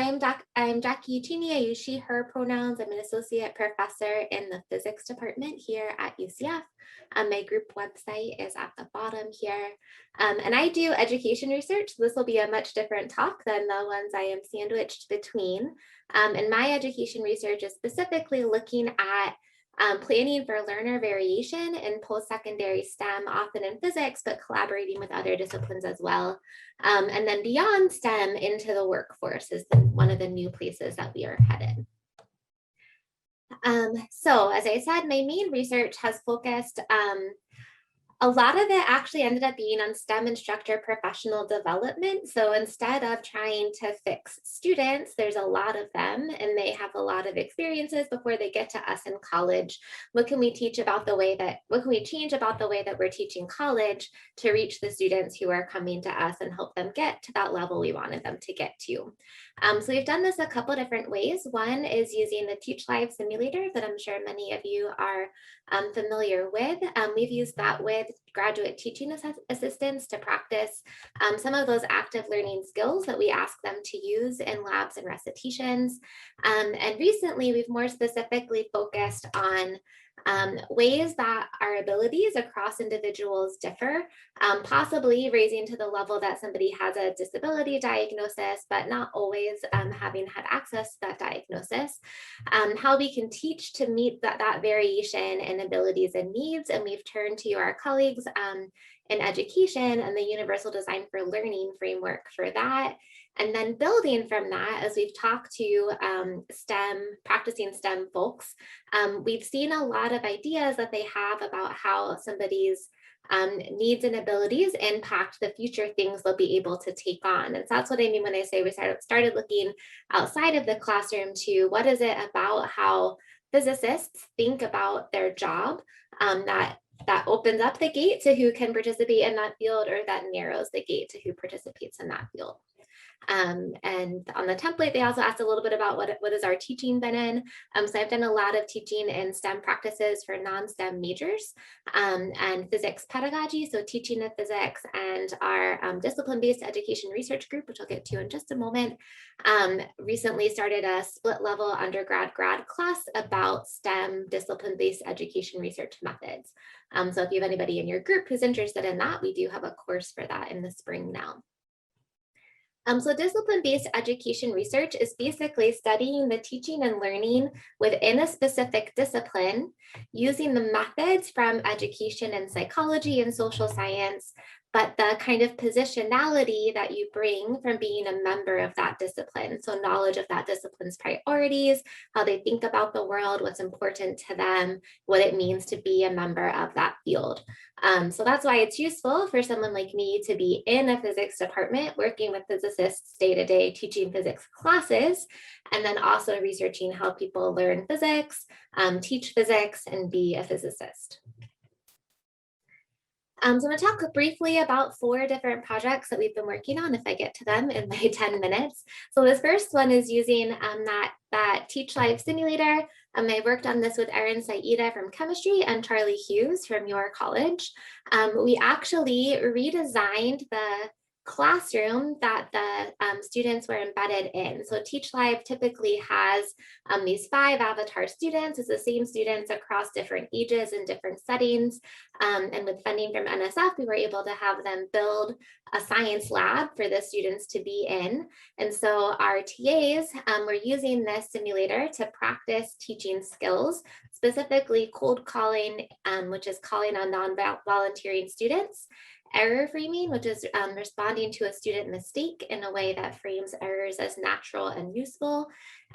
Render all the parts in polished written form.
I'm Jackie Chini. I use she, her pronouns. I'm an associate professor in the physics department here at UCF. My group website is at the bottom here. And I do education research. This will be a much different talk than the ones I am sandwiched between. And my education research is specifically looking at planning for learner variation in post-secondary STEM, often in physics, but collaborating with other disciplines as well. And then beyond STEM into the workforce is one of the new places that we are headed. So as I said, my main research has focused a lot of it actually ended up being on STEM instructor professional development. So instead of trying to fix students, there's a lot of them and they have a lot of experiences before they get to us in college. What can we change about the way that we're teaching college to reach the students who are coming to us and help them get to that level we wanted them to get to? So we've done this a couple different ways. One is using the Teach Live simulator that I'm sure many of you are familiar with. We've used that with graduate teaching assistants to practice some of those active learning skills that we ask them to use in labs and recitations. And recently, we've more specifically focused on ways that our abilities across individuals differ, possibly raising to the level that somebody has a disability diagnosis, but not always having had access to that diagnosis, how we can teach to meet that variation in abilities and needs. And we've turned to our colleagues in education and the Universal Design for Learning framework for that. And then building from that, as we've talked to practicing STEM folks, we've seen a lot of ideas that they have about how somebody's needs and abilities impact the future things they'll be able to take on. And so that's what I mean when I say we started looking outside of the classroom to what is it about how physicists think about their job that opens up the gate to who can participate in that field, or that narrows the gate to who participates in that field. And on the template, they also asked a little bit about what has our teaching been in. So I've done a lot of teaching in STEM practices for non-STEM majors and physics pedagogy, so teaching of physics, and our discipline-based education research group, which I'll get to in just a moment, recently started a split level undergrad grad class about STEM discipline-based education research methods. So if you have anybody in your group who's interested in that, we do have a course for that in the spring now. So discipline-based education research is basically studying the teaching and learning within a specific discipline, using the methods from education and psychology and social science, but the kind of positionality that you bring from being a member of that discipline. So knowledge of that discipline's priorities, how they think about the world, what's important to them, what it means to be a member of that field. So that's why it's useful for someone like me to be in a physics department, working with physicists day to day, teaching physics classes, and then also researching how people learn physics, teach physics, and be a physicist. So I'm going to talk briefly about 4 different projects that we've been working on, if I get to them in my 10 minutes. So this first one is using that Teach Live simulator. I worked on this with Erin Saida from chemistry and Charlie Hughes from your college. We actually redesigned the classroom that the students were embedded in. So Teach Live typically has these 5 avatar students. It's the same students across different ages and different settings. And with funding from NSF, we were able to have them build a science lab for the students to be in. And so our TAs were using this simulator to practice teaching skills, specifically cold calling, which is calling on non-volunteering students, error framing, which is responding to a student mistake in a way that frames errors as natural and useful,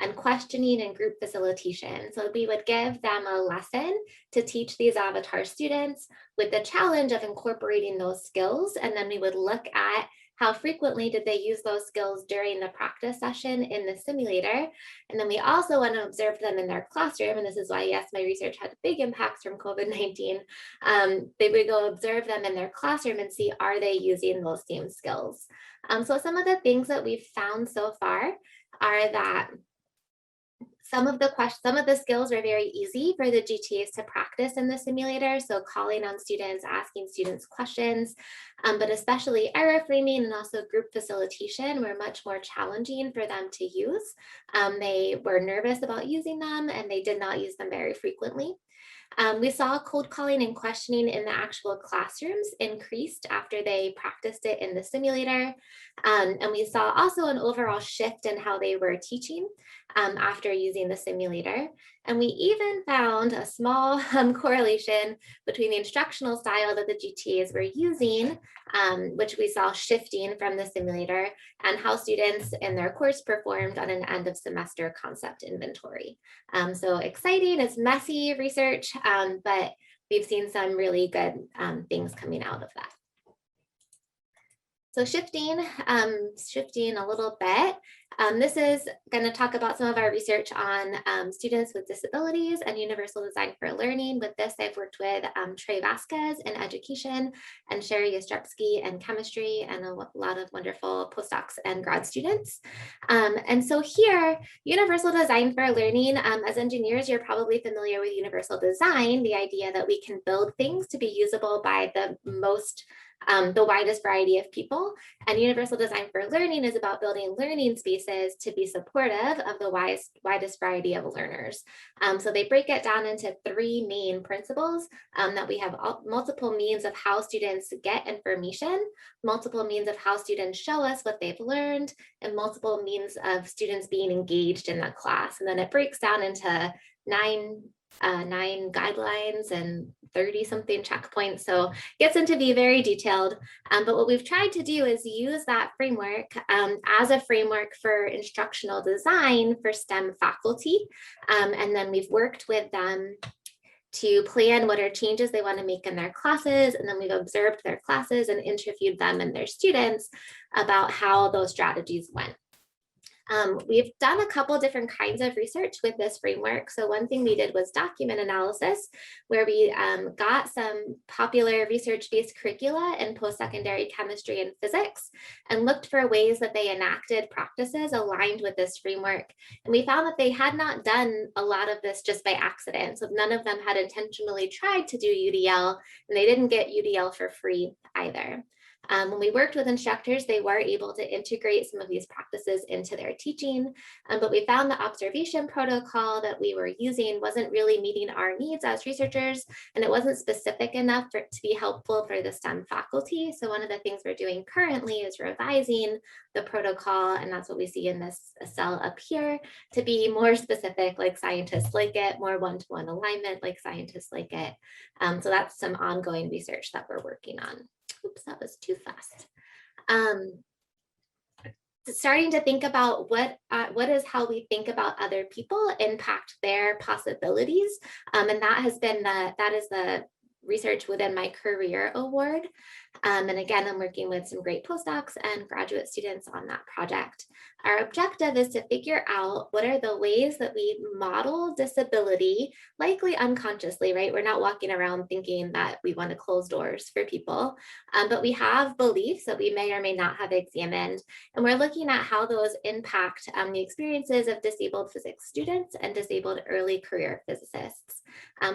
and questioning and group facilitation. So we would give them a lesson to teach these avatar students with the challenge of incorporating those skills. And then we would look at how frequently did they use those skills during the practice session in the simulator. And then we also want to observe them in their classroom. And this is why, yes, my research had big impacts from COVID-19. They would go observe them in their classroom and see, are they using those same skills? So some of the things that we've found so far are that Some of the skills were very easy for the GTAs to practice in the simulator. So calling on students, asking students questions, but especially error framing and also group facilitation were much more challenging for them to use. They were nervous about using them and they did not use them very frequently. We saw cold calling and questioning in the actual classrooms increased after they practiced it in the simulator. And we saw also an overall shift in how they were teaching after using the simulator. And we even found a small correlation between the instructional style that the GTAs were using, which we saw shifting from the simulator, and how students in their course performed on an end of semester concept inventory. So exciting, it's messy research, but we've seen some really good things coming out of that. So shifting a little bit, this is going to talk about some of our research on students with disabilities and universal design for learning. With this, I've worked with Trey Vasquez in education and Sherry Yastrzebski in chemistry, and a lot of wonderful postdocs and grad students. And so here, universal design for learning, as engineers, you're probably familiar with universal design, the idea that we can build things to be usable by the widest variety of people. And universal design for learning is about building learning spaces to be supportive of the widest variety of learners. So they break it down into three main principles, that we have multiple means of how students get information, multiple means of how students show us what they've learned, and multiple means of students being engaged in the class. And then it breaks down into nine guidelines and 30 something checkpoints. So it gets into be very detailed. But what we've tried to do is use that framework as a framework for instructional design for STEM faculty. And then we've worked with them to plan what are changes they want to make in their classes. And then we've observed their classes and interviewed them and their students about how those strategies went. We've done a couple different kinds of research with this framework. So one thing we did was document analysis, where we got some popular research-based curricula in post-secondary chemistry and physics and looked for ways that they enacted practices aligned with this framework. And we found that they had not done a lot of this just by accident. So none of them had intentionally tried to do UDL, and they didn't get UDL for free either. When we worked with instructors, they were able to integrate some of these practices into their teaching, but we found the observation protocol that we were using wasn't really meeting our needs as researchers, and it wasn't specific enough for it to be helpful for the STEM faculty. So one of the things we're doing currently is revising the protocol, and that's what we see in this cell up here, to be more specific like scientists like it, more one-to-one alignment like scientists like it. So that's some ongoing research that we're working on. Oops, that was too fast. Starting to think about what is how we think about other people impact their possibilities. And that is the research within my career award. And again, I'm working with some great postdocs and graduate students on that project. Our objective is to figure out what are the ways that we model disability, likely unconsciously, right? We're not walking around thinking that we want to close doors for people, but we have beliefs that we may or may not have examined. And we're looking at how those impact the experiences of disabled physics students and disabled early career physicists.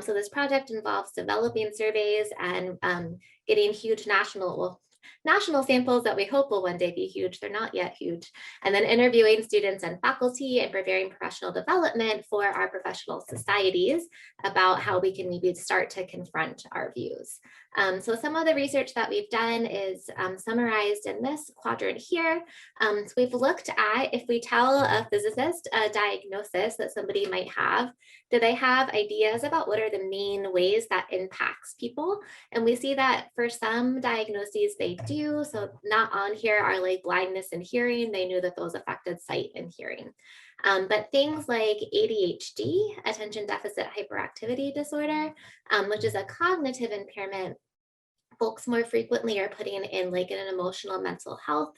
So this project involves developing surveys and getting huge national samples that we hope will one day be huge. They're not yet huge. And then interviewing students and faculty and preparing professional development for our professional societies about how we can maybe start to confront our views. So some of the research that we've done is summarized in this quadrant here. So we've looked at, if we tell a physicist a diagnosis that somebody might have, do they have ideas about what are the main ways that impacts people? And we see that for some diagnoses they do. So not on here are like blindness and hearing. They knew that those affected sight and hearing. But things like ADHD, attention deficit hyperactivity disorder, which is a cognitive impairment, folks more frequently are putting in like in an emotional mental health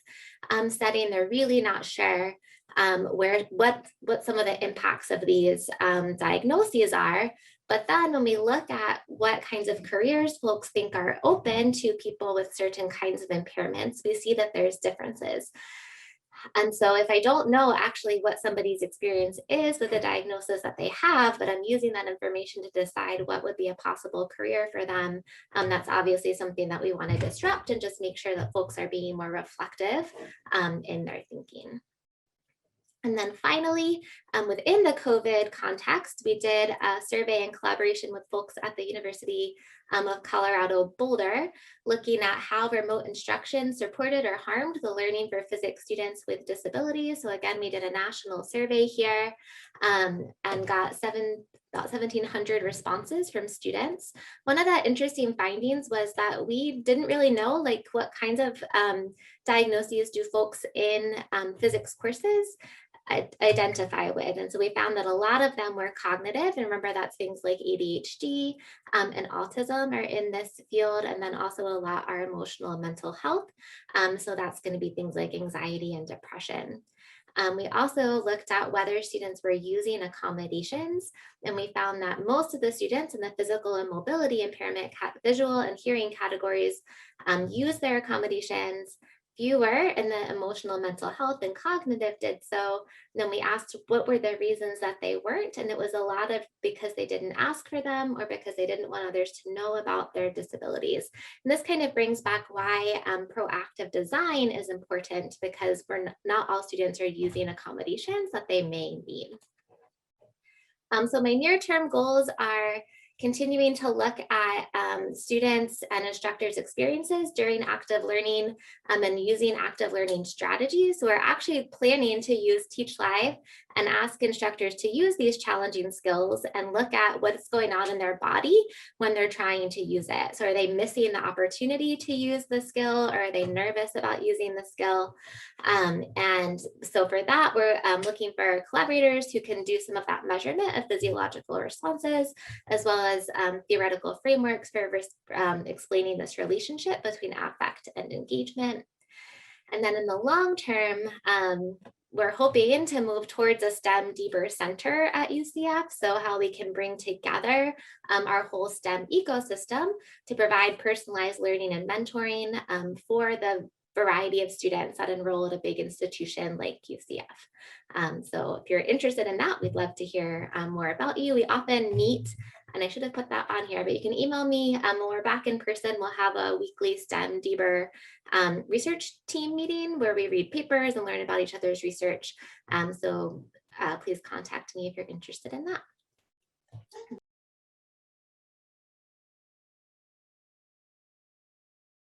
setting. They're really not sure what some of the impacts of these diagnoses are. But then when we look at what kinds of careers folks think are open to people with certain kinds of impairments, we see that there's differences. And so if I don't know actually what somebody's experience is with the diagnosis that they have, but I'm using that information to decide what would be a possible career for them, that's obviously something that we want to disrupt and just make sure that folks are being more reflective in their thinking. And then finally, within the COVID context, we did a survey in collaboration with folks at the University of Colorado Boulder, looking at how remote instruction supported or harmed the learning for physics students with disabilities. So again, we did a national survey here and got about 1,700 responses from students. One of the interesting findings was that we didn't really know like what kinds of diagnoses do folks in physics courses identify with. And so we found that a lot of them were cognitive. And remember, that's things like ADHD and autism are in this field. And then also a lot are emotional and mental health. So that's going to be things like anxiety and depression. We also looked at whether students were using accommodations, and we found that most of the students in the physical and mobility impairment, visual and hearing categories use their accommodations. Fewer in the emotional, mental health and cognitive did so. And then we asked what were the reasons that they weren't, and it was a lot of because they didn't ask for them or because they didn't want others to know about their disabilities. And this kind of brings back why proactive design is important, because not all students are using accommodations that they may need. So my near-term goals are continuing to look at students and instructors' experiences during active learning and using active learning strategies. So we're actually planning to use Teach Live and ask instructors to use these challenging skills and look at what's going on in their body when they're trying to use it. So are they missing the opportunity to use the skill, or are they nervous about using the skill? And so for that, we're looking for collaborators who can do some of that measurement of physiological responses, as well as theoretical frameworks for explaining this relationship between affect and engagement. And then in the long term, we're hoping to move towards a STEM deeper center at UCF. So how we can bring together our whole STEM ecosystem to provide personalized learning and mentoring for the variety of students that enroll at a big institution like UCF. So if you're interested in that, we'd love to hear more about you. We often meet, and I should have put that on here, but you can email me when we're back in person. We'll have a weekly STEM DBER research team meeting where we read papers and learn about each other's research. So please contact me if you're interested in that.